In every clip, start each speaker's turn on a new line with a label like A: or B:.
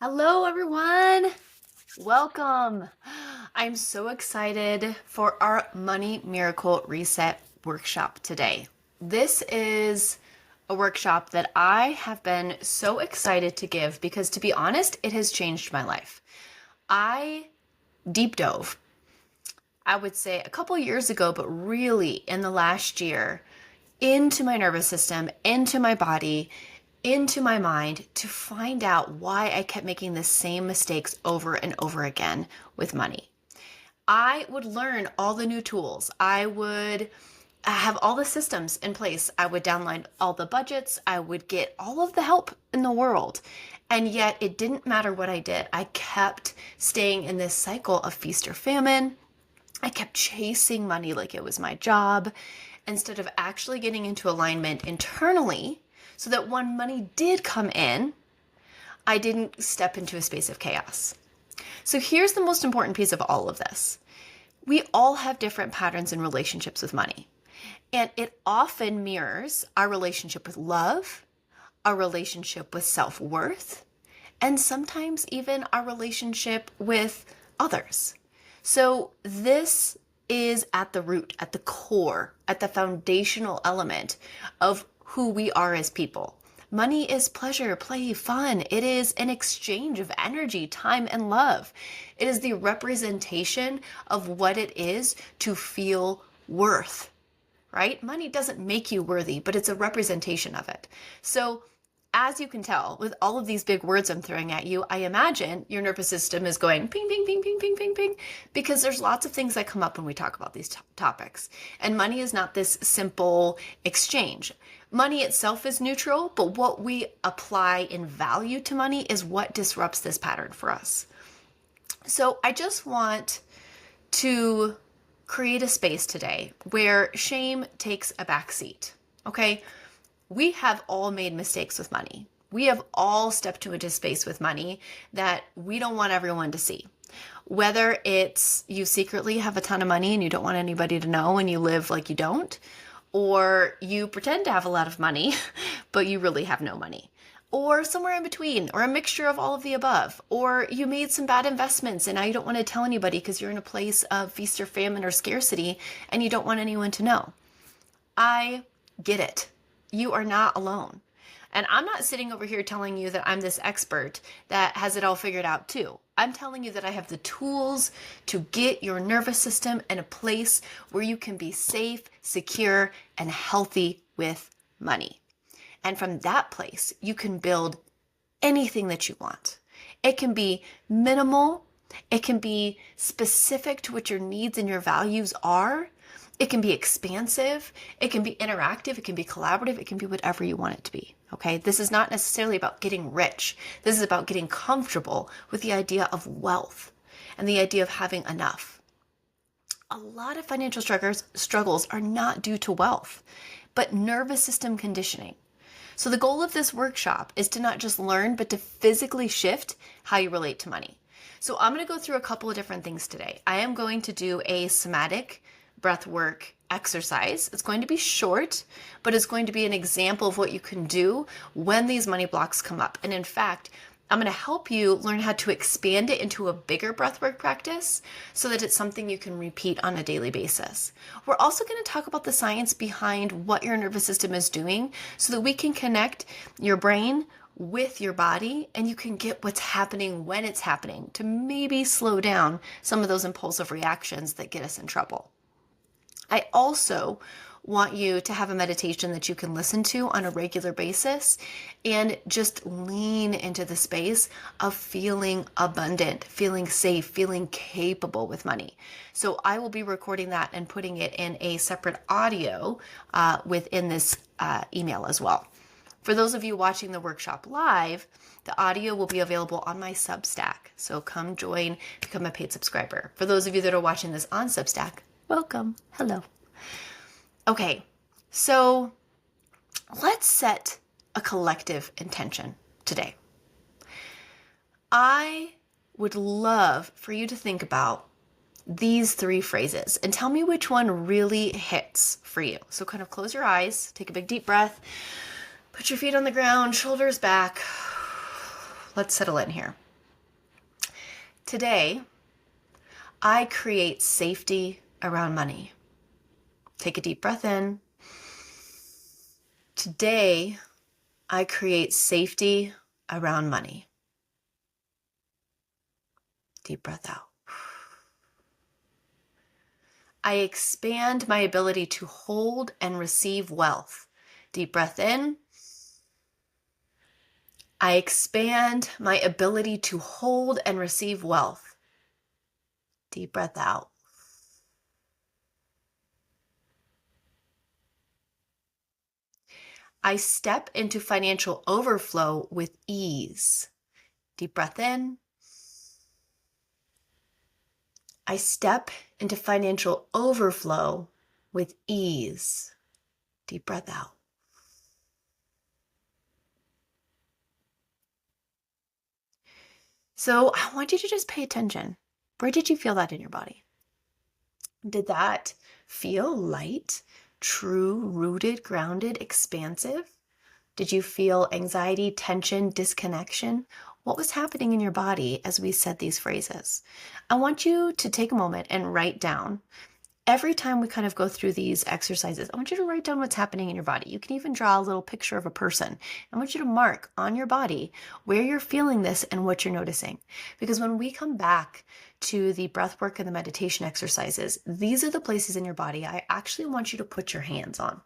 A: Hello, everyone. Welcome. I'm so excited for our Money Miracle Reset workshop today. This is a workshop that I have been so excited to give because, to be honest, it has changed my life. I deep dove, I would say a couple years ago, but really in the last year, into my nervous system, into my body, into my mind to find out why I kept making the same mistakes over and over again with money. I would learn all the new tools. I would have all the systems in place. I would download all the budgets. I would get all of the help in the world. And yet it didn't matter what I did. I kept staying in this cycle of feast or famine. I kept chasing money like it was my job instead of actually getting into alignment internally so that when money did come in, I didn't step into a space of chaos. So here's the most important piece of all of this. We all have different patterns in relationships with money, and it often mirrors our relationship with love, our relationship with self-worth, and sometimes even our relationship with others. So this is at the root, at the core, at the foundational element of who we are as people. Money is pleasure, play, fun. It is an exchange of energy, time, and love. It is the representation of what it is to feel worth, right? Money doesn't make you worthy, but it's a representation of it. So as you can tell, with all of these big words I'm throwing at you, I imagine your nervous system is going ping, ping, ping, ping, ping, ping, ping, because there's lots of things that come up when we talk about these topics. And money is not this simple exchange. Money itself is neutral, but what we apply in value to money is what disrupts this pattern for us. So I just want to create a space today where shame takes a back seat, okay? We have all made mistakes with money. We have all stepped into a space with money that we don't want everyone to see. Whether it's you secretly have a ton of money and you don't want anybody to know and you live like you don't, or you pretend to have a lot of money, but you really have no money, or somewhere in between, or a mixture of all of the above, or you made some bad investments and now you don't want to tell anybody because you're in a place of feast or famine or scarcity and you don't want anyone to know. I get it. You are not alone. And I'm not sitting over here telling you that I'm this expert that has it all figured out too. I'm telling you that I have the tools to get your nervous system in a place where you can be safe, secure, and healthy with money. And from that place, you can build anything that you want. It can be minimal. It can be specific to what your needs and your values are. It can be expansive, it can be interactive, it can be collaborative, it can be whatever you want it to be, okay? This is not necessarily about getting rich. This is about getting comfortable with the idea of wealth and the idea of having enough. A lot of financial struggles are not due to wealth, but nervous system conditioning. So the goal of this workshop is to not just learn, but to physically shift how you relate to money. So I'm going to go through a couple of different things today. I am going to do a somatic breathwork exercise. It's going to be short, but it's going to be an example of what you can do when these money blocks come up. And in fact, I'm going to help you learn how to expand it into a bigger breathwork practice so that it's something you can repeat on a daily basis. We're also going to talk about the science behind what your nervous system is doing so that we can connect your brain with your body and you can get what's happening when it's happening to maybe slow down some of those impulsive reactions that get us in trouble. I also want you to have a meditation that you can listen to on a regular basis and just lean into the space of feeling abundant, feeling safe, feeling capable with money. So I will be recording that and putting it in a separate audio within this email as well. For those of you watching the workshop live, the audio will be available on my Substack. So come join, become a paid subscriber. For those of you that are watching this on Substack, welcome. Hello. Okay, so let's set a collective intention today. I would love for you to think about these three phrases and tell me which one really hits for you. So kind of close your eyes, take a big deep breath, put your feet on the ground, shoulders back. Let's settle in here. Today, I create safety around money. Take a deep breath in. Today, I create safety around money. Deep breath out. I expand my ability to hold and receive wealth. Deep breath in. I expand my ability to hold and receive wealth. Deep breath out. I step into financial overflow with ease. Deep breath in. I step into financial overflow with ease. Deep breath out. So I want you to just pay attention. Where did you feel that in your body? Did that feel light, true, rooted, grounded, expansive? Did you feel anxiety, tension, disconnection? What was happening in your body as we said these phrases? I want you to take a moment and write down. Every time we kind of go through these exercises, I want you to write down what's happening in your body. You can even draw a little picture of a person. I want you to mark on your body where you're feeling this and what you're noticing. Because when we come back to the breath work and the meditation exercises, these are the places in your body I actually want you to put your hands on.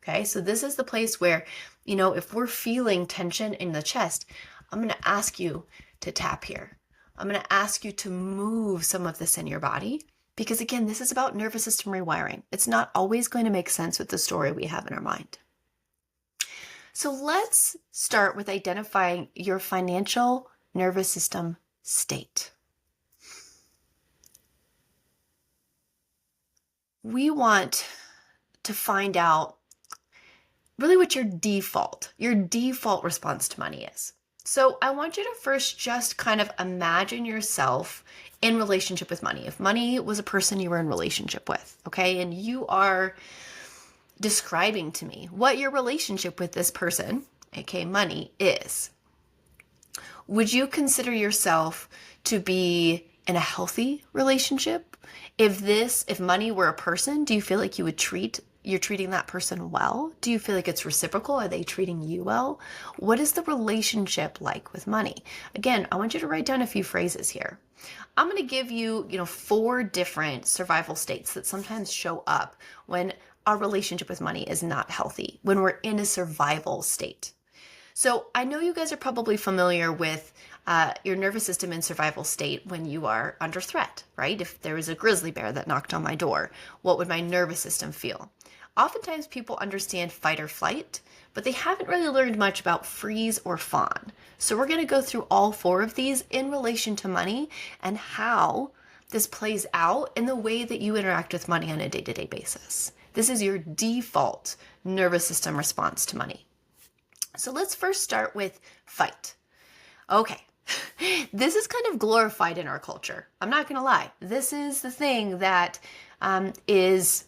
A: Okay, so this is the place where, if we're feeling tension in the chest, I'm going to ask you to tap here. I'm going to ask you to move some of this in your body. Because again, this is about nervous system rewiring. It's not always going to make sense with the story we have in our mind. So let's start with identifying your financial nervous system state. We want to find out really what your default response to money is. So I want you to first just kind of imagine yourself in relationship with money. If money was a person you were in relationship with, okay, and you are describing to me what your relationship with this person, aka money, is. Would you consider yourself to be in a healthy relationship? If money were a person, do you feel like you're treating that person well? Do you feel like it's reciprocal? Are they treating you well? What is the relationship like with money? Again, I want you to write down a few phrases here. I'm going to give you, 4 different survival states that sometimes show up when our relationship with money is not healthy, when we're in a survival state. So I know you guys are probably familiar with your nervous system in survival state when you are under threat, right? If there was a grizzly bear that knocked on my door, what would my nervous system feel? Oftentimes people understand fight or flight, but they haven't really learned much about freeze or fawn. So we're going to go through all 4 of these in relation to money and how this plays out in the way that you interact with money on a day-to-day basis. This is your default nervous system response to money. So let's first start with fight. Okay, this is kind of glorified in our culture. I'm not going to lie. This is the thing that is,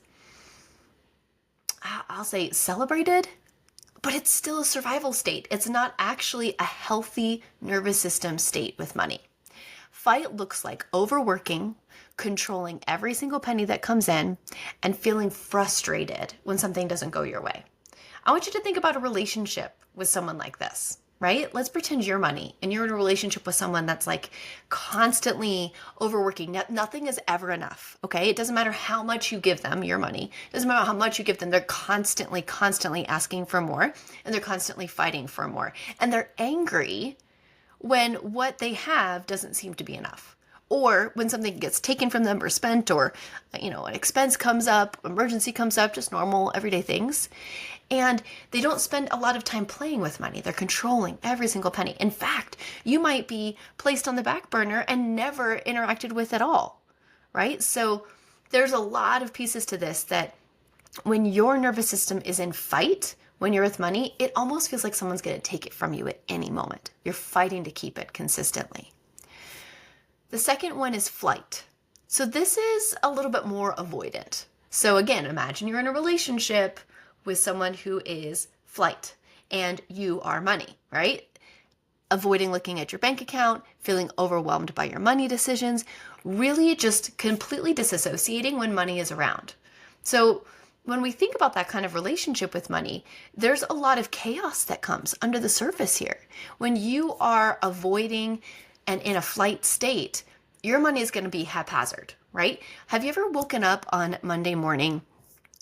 A: I'll say, celebrated, but it's still a survival state. It's not actually a healthy nervous system state with money. Fight looks like overworking, controlling every single penny that comes in, and feeling frustrated when something doesn't go your way. I want you to think about a relationship with someone like this, right? Let's pretend you're money and you're in a relationship with someone that's like constantly overworking. Nothing is ever enough, okay? It doesn't matter how much you give them your money. It doesn't matter how much you give them. They're constantly asking for more, and they're constantly fighting for more. And they're angry when what they have doesn't seem to be enough. Or when something gets taken from them or spent, or, an expense comes up, emergency comes up, just normal everyday things. And they don't spend a lot of time playing with money. They're controlling every single penny. In fact, you might be placed on the back burner and never interacted with at all, right? So there's a lot of pieces to this that when your nervous system is in fight, when you're with money, it almost feels like someone's going to take it from you at any moment. You're fighting to keep it consistently. The second one is flight. So this is a little bit more avoidant. So again, imagine you're in a relationship with someone who is flight and you are money, right? avoiding looking at your bank account, feeling overwhelmed by your money decisions, really just completely disassociating when money is around. So when we think about that kind of relationship with money, there's a lot of chaos that comes under the surface here. When you are avoiding and in a flight state, your money is going to be haphazard, right? Have you ever woken up on Monday morning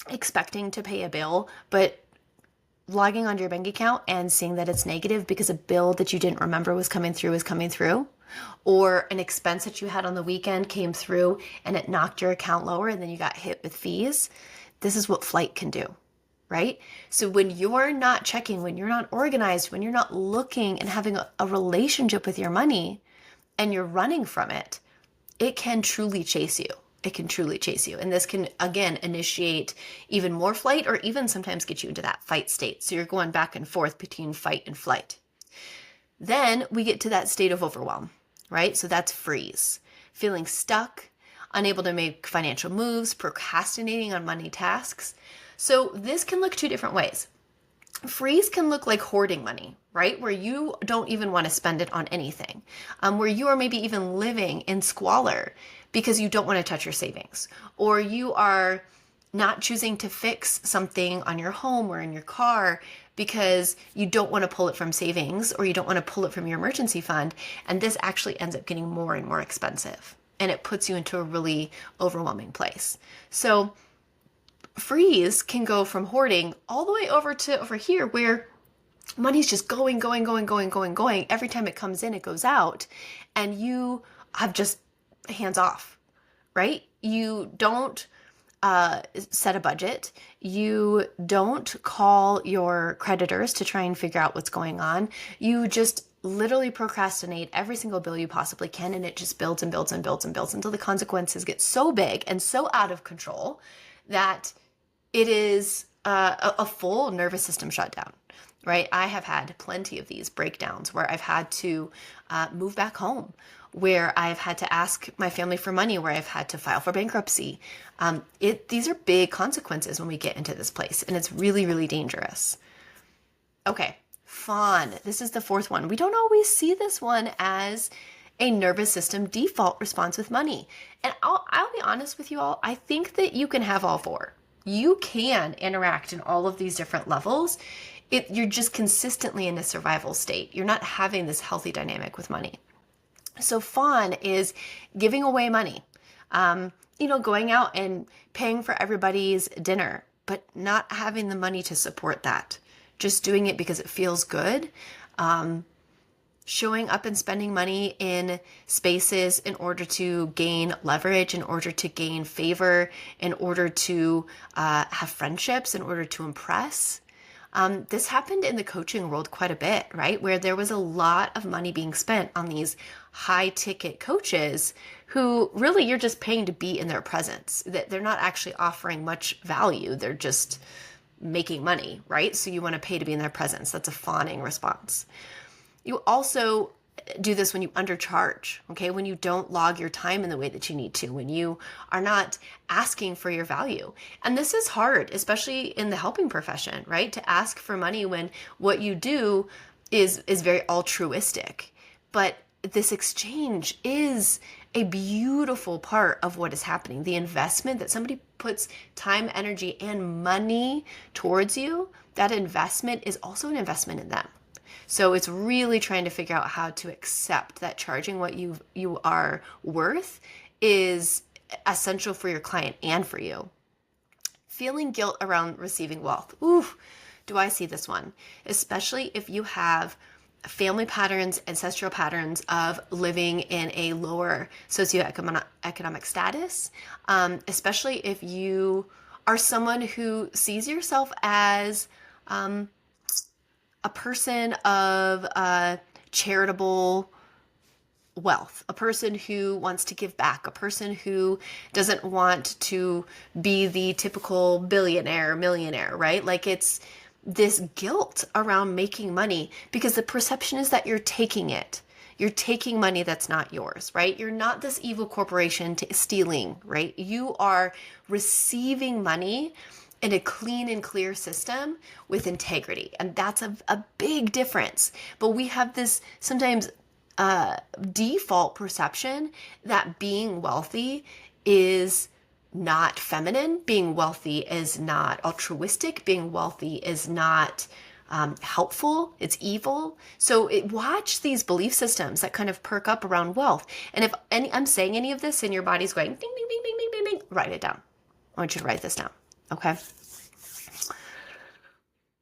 A: expecting to pay a bill, but logging onto your bank account and seeing that it's negative because a bill that you didn't remember was coming through is coming through? Or an expense that you had on the weekend came through and it knocked your account lower and then you got hit with fees? This is what flight can do, right? So when you're not checking, when you're not organized, when you're not looking and having a relationship with your money and you're running from it, it can truly chase you. It can truly chase you. And this can, again, initiate even more flight or even sometimes get you into that fight state. So you're going back and forth between fight and flight. Then we get to that state of overwhelm, right? So that's freeze, feeling stuck, unable to make financial moves, procrastinating on money tasks. So this can look two different ways. Freeze can look like hoarding money, right? Where you don't even want to spend it on anything, where you are maybe even living in squalor because you don't want to touch your savings, or you are not choosing to fix something on your home or in your car because you don't want to pull it from savings or you don't want to pull it from your emergency fund. And this actually ends up getting more and more expensive, and it puts you into a really overwhelming place. So freeze can go from hoarding all the way over to over here where money's just going. Every time it comes in, it goes out, and you have just hands off, right? You don't set a budget. You don't call your creditors to try and figure out what's going on. You just literally procrastinate every single bill you possibly can, and it just builds and builds and builds and builds until the consequences get so big and so out of control that it is a full nervous system shutdown, right? I have had plenty of these breakdowns where I've had to move back home, where I've had to ask my family for money, where I've had to file for bankruptcy. These are big consequences when we get into this place, and it's really, really dangerous. Okay, fawn. This is the fourth one. We don't always see this one as a nervous system default response with money. And I'll be honest with you all, I think that you can have all four. You can interact in all of these different levels. You're just consistently in a survival state. You're not having this healthy dynamic with money. So fawn is giving away money, going out and paying for everybody's dinner, but not having the money to support that. Just doing it because it feels good. Showing up and spending money in spaces in order to gain leverage, in order to gain favor, in order to have friendships, in order to impress. This happened in the coaching world quite a bit, right? Where there was a lot of money being spent on these high ticket coaches who really you're just paying to be in their presence. That they're not actually offering much value. They're just making money, right? So you want to pay to be in their presence. That's a fawning response. You also do this when you undercharge, okay? When you don't log your time in the way that you need to, when you are not asking for your value. And this is hard, especially in the helping profession, right? To ask for money when what you do is very altruistic. But this exchange is a beautiful part of what is happening. The investment that somebody puts time, energy, and money towards you, that investment is also an investment in them. So it's really trying to figure out how to accept that charging what you are worth is essential for your client and for you. Feeling guilt around receiving wealth. Ooh, do I see this one? Especially if you have family patterns, ancestral patterns of living in a lower socioeconomic status, especially if you are someone who sees yourself as a person of charitable wealth, a person who wants to give back, a person who doesn't want to be the typical billionaire, millionaire, right? Like it's this guilt around making money because the perception is that you're taking it. You're taking money that's not yours, right? You're not this evil corporation stealing, right? You are receiving money in a clean and clear system with integrity. And that's a big difference. But we have this sometimes default perception that being wealthy is not feminine, being wealthy is not altruistic, being wealthy is not helpful, it's evil. So watch these belief systems that kind of perk up around wealth. And if I'm saying any of this and your body's going ding, ding, ding, ding, ding, ding, ding, write it down. I want you to write this down. Okay.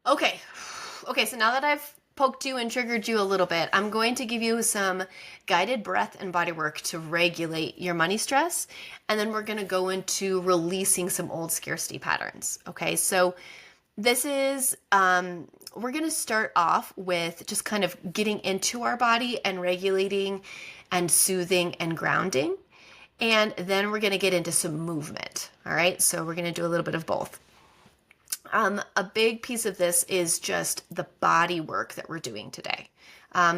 A: Okay, so now that I've poked you and triggered you a little bit, I'm going to give you some guided breath and body work to regulate your money stress. And then we're going to go into releasing some old scarcity patterns. Okay, so this is, we're going to start off with just kind of getting into our body and regulating and soothing and grounding. And then we're going to get into some movement. All right, so we're going to do a little bit of both. A big piece of this is just the body work that we're doing today.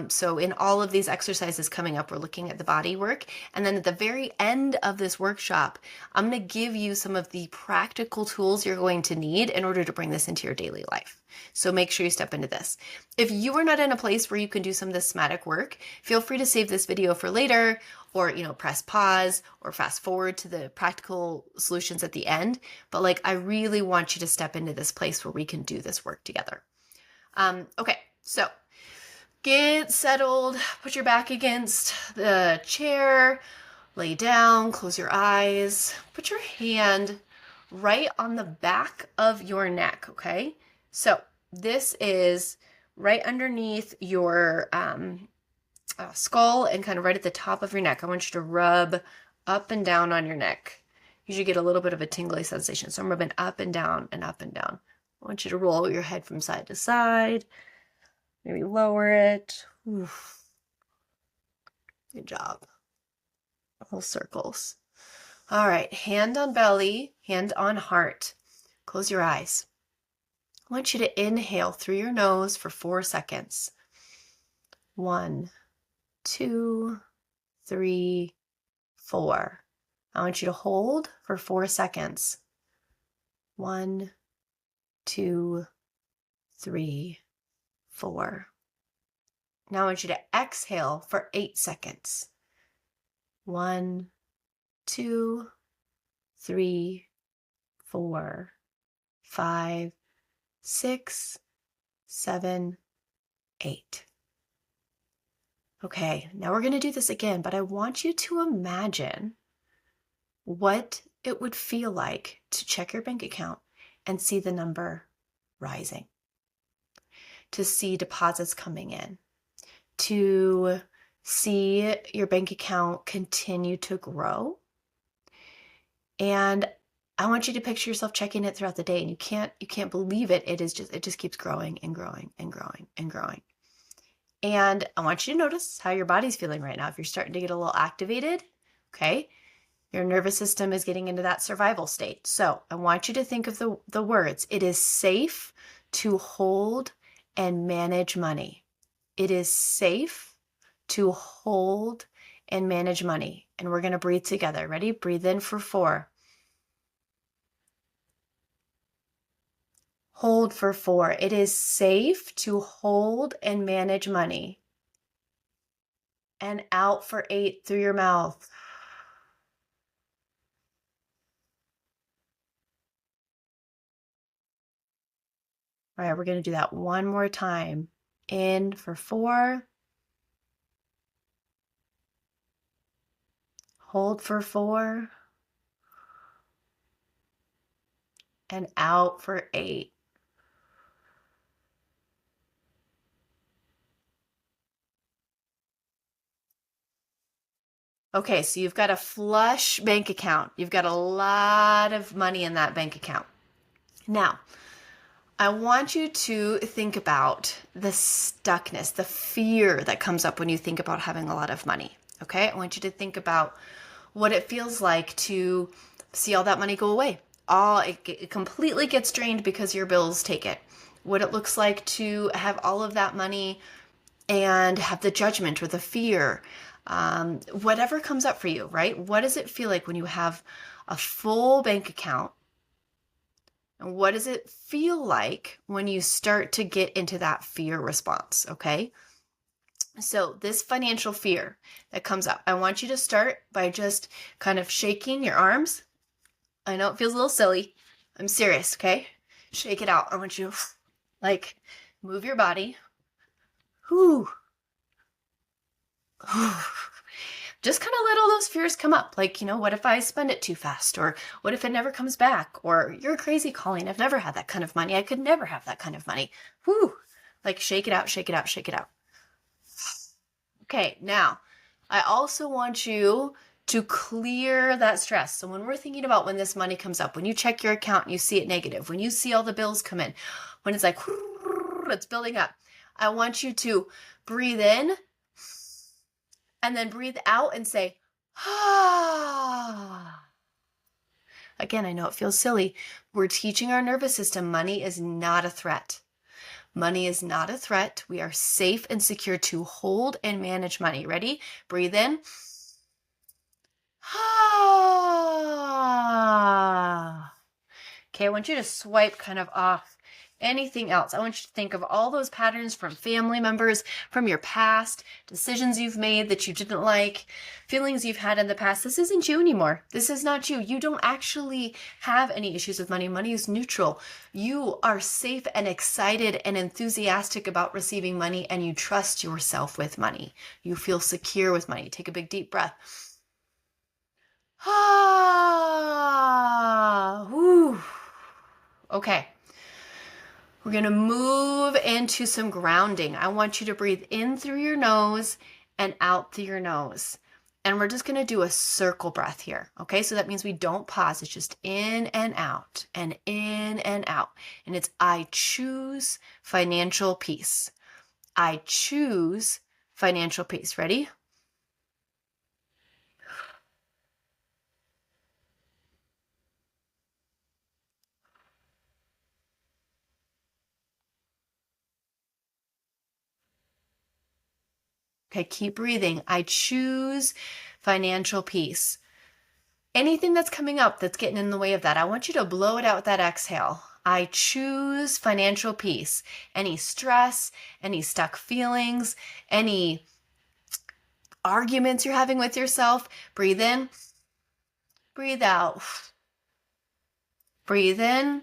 A: So in all of these exercises coming up, we're looking at the body work. And then at the very end of this workshop, I'm going to give you some of the practical tools you're going to need in order to bring this into your daily life. So make sure you step into this. If you are not in a place where you can do some of this somatic work, feel free to save this video for later, or, press pause or fast forward to the practical solutions at the end. But like, I really want you to step into this place where we can do this work together. Okay, so get settled, put your back against the chair, lay down, close your eyes, put your hand right on the back of your neck, okay? So this is right underneath your skull and kind of right at the top of your neck. I want you to rub up and down on your neck. You should get a little bit of a tingly sensation. So I'm rubbing up and down and up and down. I want you to roll your head from side to side. Maybe lower it. Oof. Good job. Whole circles. All right, hand on belly, hand on heart. Close your eyes. I want you to inhale through your nose for 4 seconds. 1, 2, 3, 4. I want you to hold for 4 seconds. 1, 2, 3, 4. Now I want you to exhale for 8 seconds. 1, 2, 3, 4, 5, 6, 7, 8. Okay, now we're going to do this again, but I want you to imagine what it would feel like to check your bank account and see the number rising, to see deposits coming in, to see your bank account continue to grow. And I want you to picture yourself checking it throughout the day, and you can't believe it. It just keeps growing and growing and growing and growing. And I want you to notice how your body's feeling right now. If you're starting to get a little activated, okay, your nervous system is getting into that survival state. So I want you to think of the words. It is safe to hold and manage money. It is safe to hold and manage money. And we're going to breathe together. Ready? Breathe in for 4. Hold for 4. It is safe to hold and manage money. And out for 8 through your mouth. All right, we're going to do that one more time. In for 4. Hold for 4. And out for 8. Okay, so you've got a flush bank account. You've got a lot of money in that bank account. Now, I want you to think about the stuckness, the fear that comes up when you think about having a lot of money. Okay, I want you to think about what it feels like to see all that money go away. It completely gets drained because your bills take it. What it looks like to have all of that money and have the judgment or the fear, whatever comes up for you, right? What does it feel like when you have a full bank account And what does it feel like when you start to get into that fear response? Okay. So this financial fear that comes up, I want you to start by just kind of shaking your arms. I know it feels a little silly. I'm serious, okay? Shake it out. I want you to like move your body. Whew. Just kind of let all those fears come up. Like, what if I spend it too fast? Or what if it never comes back? Or you're crazy, Colleen. I've never had that kind of money. I could never have that kind of money. Whew. Like shake it out, shake it out, shake it out. Okay, now I also want you to clear that stress. So when we're thinking about when this money comes up, when you check your account and you see it negative, when you see all the bills come in, when it's like, it's building up, I want you to breathe in and then breathe out and say, ah. Again, I know it feels silly. We're teaching our nervous system money is not a threat. Money is not a threat. We are safe and secure to hold and manage money. Ready? Breathe in. Okay, I want you to swipe kind of off anything else. I want you to think of all those patterns from family members, from your past, decisions you've made that you didn't like, feelings you've had in the past. This isn't you anymore. This is not you. You don't actually have any issues with money. Money is neutral. You are safe and excited and enthusiastic about receiving money, and you trust yourself with money. You feel secure with money. Take a big deep breath. Whew. Okay. We're going to move into some grounding. I want you to breathe in through your nose and out through your nose. And we're just going to do a circle breath here. Okay, so that means we don't pause. It's just in and out and in and out. And it's I choose financial peace. I choose financial peace. Ready? Okay, keep breathing. I choose financial peace. Anything that's coming up that's getting in the way of that, I want you to blow it out with that exhale. I choose financial peace. Any stress, any stuck feelings, any arguments you're having with yourself, breathe in, breathe out. Breathe in,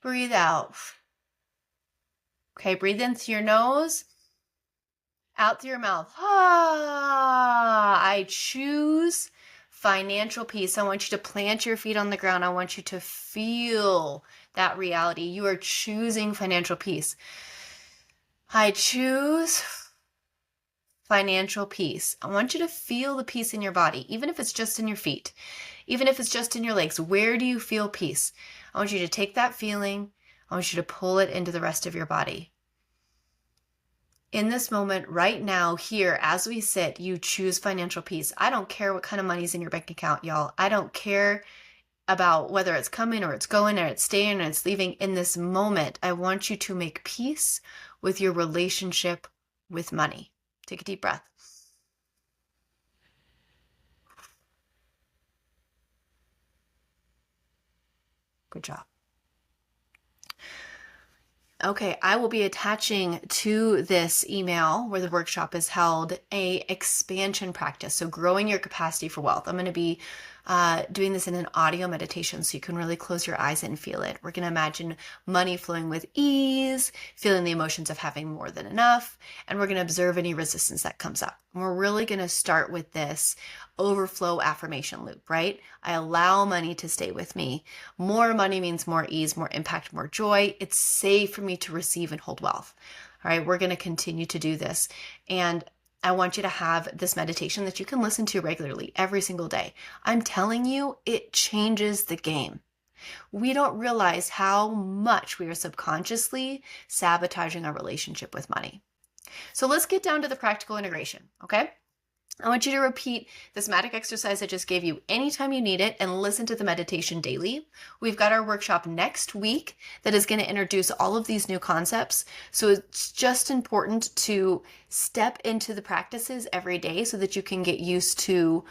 A: breathe out. Okay, breathe in through your nose, out through your mouth. I choose financial peace. I want you to plant your feet on the ground. I want you to feel that reality. You are choosing financial peace. I choose financial peace. I want you to feel the peace in your body, even if it's just in your feet, even if it's just in your legs. Where do you feel peace? I want you to take that feeling. I want you to pull it into the rest of your body. In this moment, right now, here, as we sit, you choose financial peace. I don't care what kind of money's in your bank account, y'all. I don't care about whether it's coming or it's going or it's staying or it's leaving. In this moment, I want you to make peace with your relationship with money. Take a deep breath. Good job. Okay, I will be attaching to this email where the workshop is held a expansion practice. So growing your capacity for wealth. I'm going to be doing this in an audio meditation so you can really close your eyes and feel it. We're going to imagine money flowing with ease, feeling the emotions of having more than enough, and we're going to observe any resistance that comes up. And we're really going to start with this overflow affirmation loop, right? I allow money to stay with me. More money means more ease, more impact, more joy. It's safe for me to receive and hold wealth. All right, we're going to continue to do this. And I want you to have this meditation that you can listen to regularly every single day. I'm telling you, it changes the game. We don't realize how much we are subconsciously sabotaging our relationship with money. So let's get down to the practical integration, okay? I want you to repeat this magic exercise I just gave you anytime you need it and listen to the meditation daily. We've got our workshop next week that is going to introduce all of these new concepts. So it's just important to step into the practices every day so that you can get used to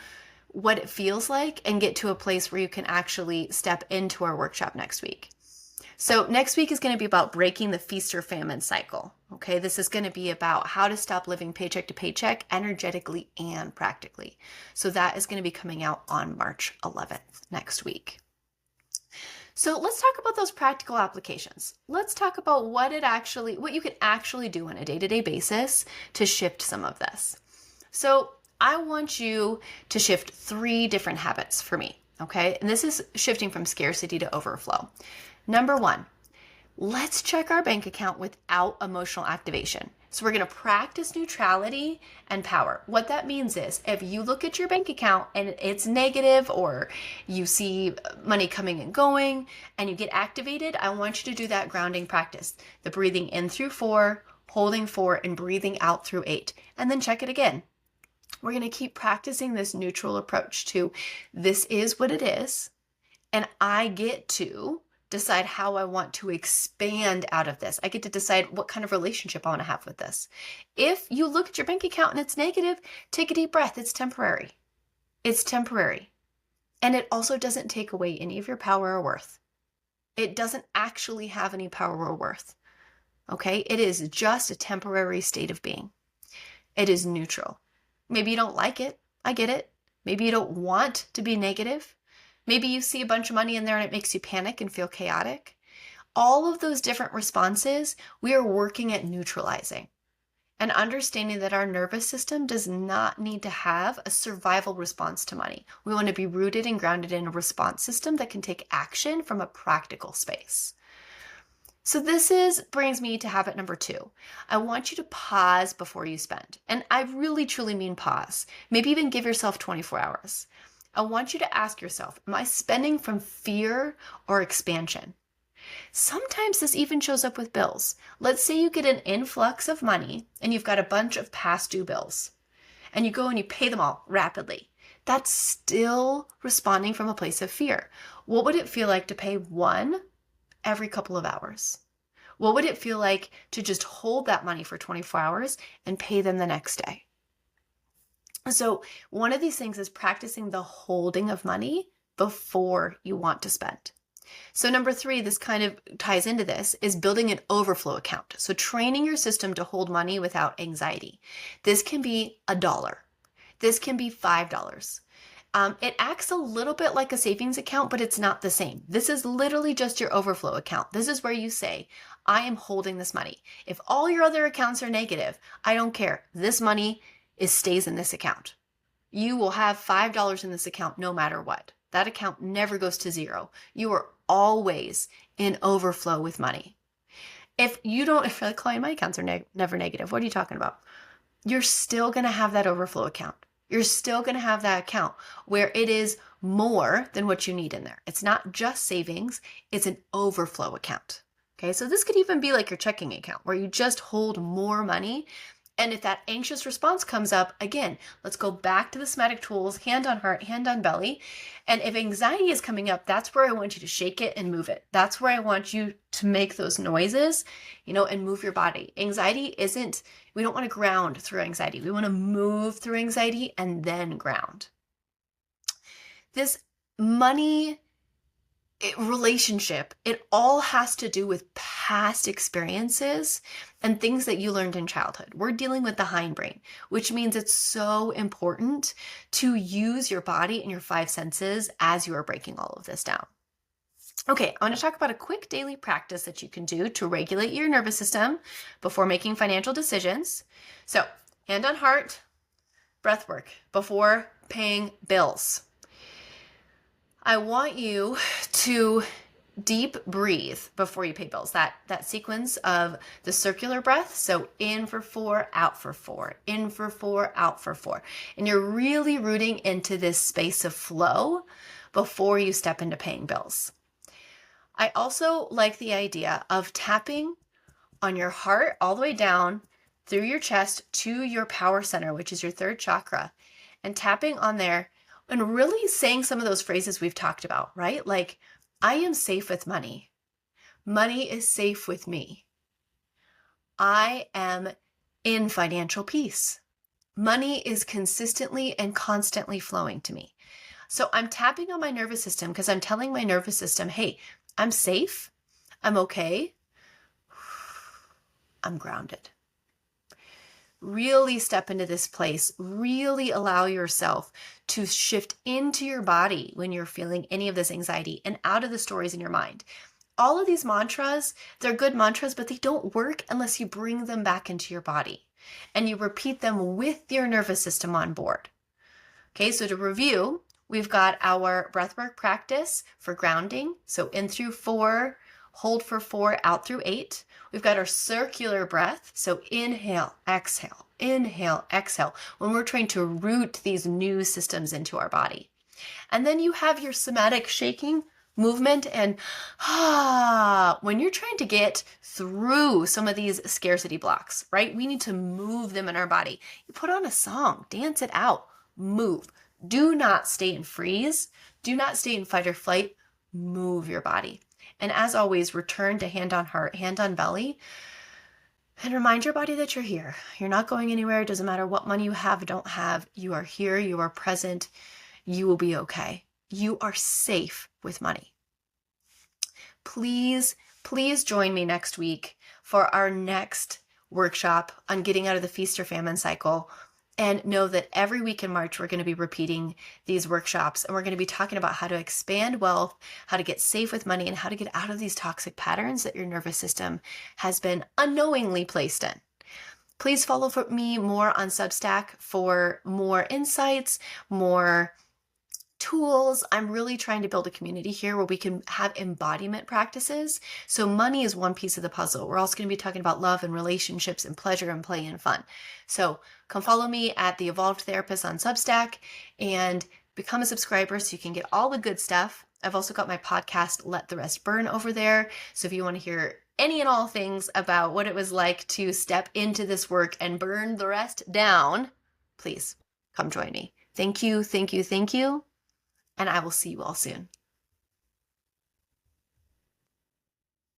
A: what it feels like and get to a place where you can actually step into our workshop next week. So next week is going to be about breaking the feast or famine cycle. Okay, this is going to be about how to stop living paycheck to paycheck energetically and practically. So that is going to be coming out on March 11th next week. So let's talk about those practical applications. Let's talk about what you can actually do on a day-to-day basis to shift some of this. So I want you to shift 3 different habits for me, okay? And this is shifting from scarcity to overflow. Number 1, let's check our bank account without emotional activation. So we're going to practice neutrality and power. What that means is if you look at your bank account and it's negative, or you see money coming and going and you get activated, I want you to do that grounding practice. The breathing in through 4, holding 4, and breathing out through 8. And then check it again. We're going to keep practicing this neutral approach to this is what it is, and I get to decide how I want to expand out of this. I get to decide what kind of relationship I want to have with this. If you look at your bank account and it's negative, take a deep breath. It's temporary. It's temporary. And it also doesn't take away any of your power or worth. It doesn't actually have any power or worth. Okay? It is just a temporary state of being. It is neutral. Maybe you don't like it. I get it. Maybe you don't want to be negative. Maybe you see a bunch of money in there and it makes you panic and feel chaotic. All of those different responses, we are working at neutralizing and understanding that our nervous system does not need to have a survival response to money. We want to be rooted and grounded in a response system that can take action from a practical space. So this brings me to habit number 2. I want you to pause before you spend. And I really truly mean pause. Maybe even give yourself 24 hours. I want you to ask yourself, am I spending from fear or expansion? Sometimes this even shows up with bills. Let's say you get an influx of money and you've got a bunch of past due bills and you go and you pay them all rapidly. That's still responding from a place of fear. What would it feel like to pay one every couple of hours? What would it feel like to just hold that money for 24 hours and pay them the next day? So one of these things is practicing the holding of money before you want to spend. So number 3, this kind of ties into this, is building an overflow account. So training your system to hold money without anxiety. This can be $1. This can be $5. It acts a little bit like a savings account, but it's not the same. This is literally just your overflow account. This is where you say, I am holding this money. If all your other accounts are negative, I don't care. This money stays in this account. You will have $5 in this account no matter what. That account never goes to 0. You are always in overflow with money. If you're like, Chloe, my accounts are never negative. What are you talking about? You're still going to have that overflow account. You're still going to have that account where it is more than what you need in there. It's not just savings. It's an overflow account. Okay, so this could even be like your checking account where you just hold more money. And if that anxious response comes up, again, let's go back to the somatic tools, hand on heart, hand on belly. And if anxiety is coming up, that's where I want you to shake it and move it. That's where I want you to make those noises, and move your body. We don't want to ground through anxiety. We want to move through anxiety and then ground. This money relationship, it all has to do with past experiences and things that you learned in childhood. We're dealing with the hindbrain, which means it's so important to use your body and your 5 senses as you are breaking all of this down. Okay, I want to talk about a quick daily practice that you can do to regulate your nervous system before making financial decisions. So, hand on heart, breath work before paying bills. I want you to deep breathe before you pay bills. That sequence of the circular breath. So in for 4, out for 4, in for 4, out for 4. And you're really rooting into this space of flow before you step into paying bills. I also like the idea of tapping on your heart all the way down through your chest to your power center, which is your 3rd chakra, and tapping on there and really saying some of those phrases we've talked about, right? Like, I am safe with money. Money is safe with me. I am in financial peace. Money is consistently and constantly flowing to me. So I'm tapping on my nervous system because I'm telling my nervous system, hey, I'm safe, I'm okay, I'm grounded. Really step into this place. Really allow yourself to shift into your body when you're feeling any of this anxiety and out of the stories in your mind. All of these mantras, they're good mantras, but they don't work unless you bring them back into your body and you repeat them with your nervous system on board. Okay, so to review, we've got our breathwork practice for grounding. So in through 4, hold for 4, out through 8. We've got our circular breath. So inhale, exhale, when we're trying to root these new systems into our body. And then you have your somatic shaking movement and when you're trying to get through some of these scarcity blocks, right? We need to move them in our body. You put on a song, dance it out, move. Do not stay in freeze. Do not stay in fight or flight. Move your body. And as always, return to hand on heart, hand on belly, and remind your body that you're here. You're not going anywhere. It doesn't matter what money you have or don't have. You are here. You are present. You will be okay. You are safe with money. Please, please join me next week for our next workshop on getting out of the feast or famine cycle. And know that every week in March, we're going to be repeating these workshops and we're going to be talking about how to expand wealth, how to get safe with money, and how to get out of these toxic patterns that your nervous system has been unknowingly placed in. Please follow me more on Substack for more insights, more tools. I'm really trying to build a community here where we can have embodiment practices. So money is one piece of the puzzle. We're also going to be talking about love and relationships and pleasure and play and fun. So come follow me at The Evolved Therapist on Substack and become a subscriber so you can get all the good stuff. I've also got my podcast, Let the Rest Burn, over there. So if you want to hear any and all things about what it was like to step into this work and burn the rest down, please come join me. Thank you, thank you, thank you. And I will see you all soon.